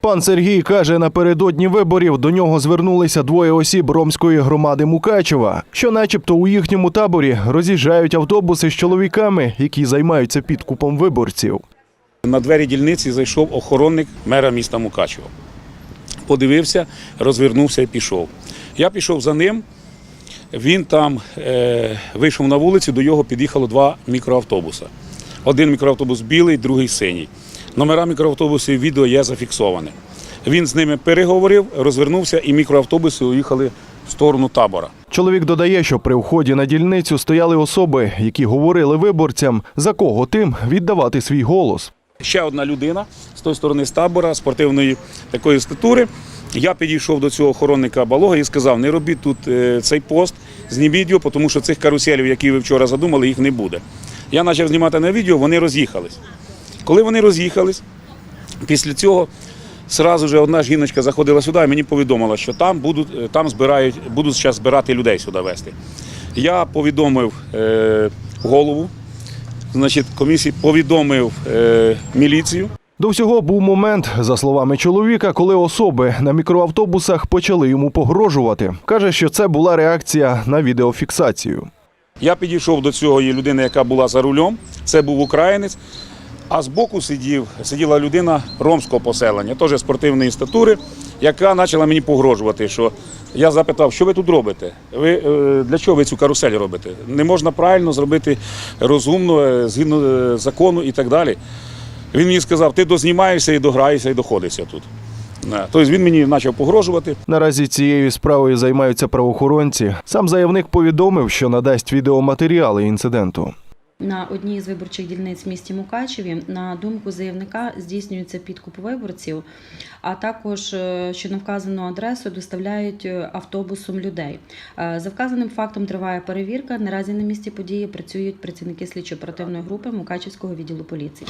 Пан Сергій каже, напередодні виборів до нього звернулися двоє осіб ромської громади Мукачева, що начебто у їхньому таборі роз'їжджають автобуси з чоловіками, які займаються підкупом виборців. На двері дільниці зайшов охоронник мера міста Мукачева. Подивився, розвернувся і пішов. Я пішов за ним, він там вийшов на вулицю, до його під'їхало два мікроавтобуси. Один мікроавтобус білий, другий синій. Номера мікроавтобусів відео є зафіксоване. Він з ними переговорив, розвернувся і мікроавтобуси уїхали в сторону табора. Чоловік додає, що при вході на дільницю стояли особи, які говорили виборцям, за кого тим віддавати свій голос. Ще одна людина з тої сторони з табора, спортивної такої статури. Я підійшов до цього охоронника Балога і сказав, не робіть тут цей пост, зніміть його, тому що цих каруселів, які ви вчора задумали, їх не буде. Я почав знімати на відео, вони роз'їхались. Коли вони роз'їхались, після цього одразу ж одна жіночка заходила сюди і мені повідомила, що там будуть зараз збирати людей сюди вести. Я повідомив голову комісії, повідомив міліцію. До всього був момент, за словами чоловіка, коли особи на мікроавтобусах почали йому погрожувати. Каже, що це була реакція на відеофіксацію. Я підійшов до цієї людини, яка була за рулем, це був українець, а збоку сиділа людина ромського поселення, теж спортивної статури, яка почала мені погрожувати, що я запитав, що ви тут робите? Для чого ви цю карусель робите? Не можна правильно зробити розумно, згідно закону і так далі. Він мені сказав, ти дознімаєшся і дограєшся, і доходишся тут. Тобто він мені почав погрожувати. Наразі цією справою займаються правоохоронці. Сам заявник повідомив, що надасть відеоматеріали інциденту. На одній з виборчих дільниць в місті Мукачеві, на думку заявника, здійснюється підкуп виборців, а також, що на вказану адресу доставляють автобусом людей. За вказаним фактом триває перевірка. Наразі на місці події працюють працівники слідчо-оперативної групи Мукачевського відділу поліції.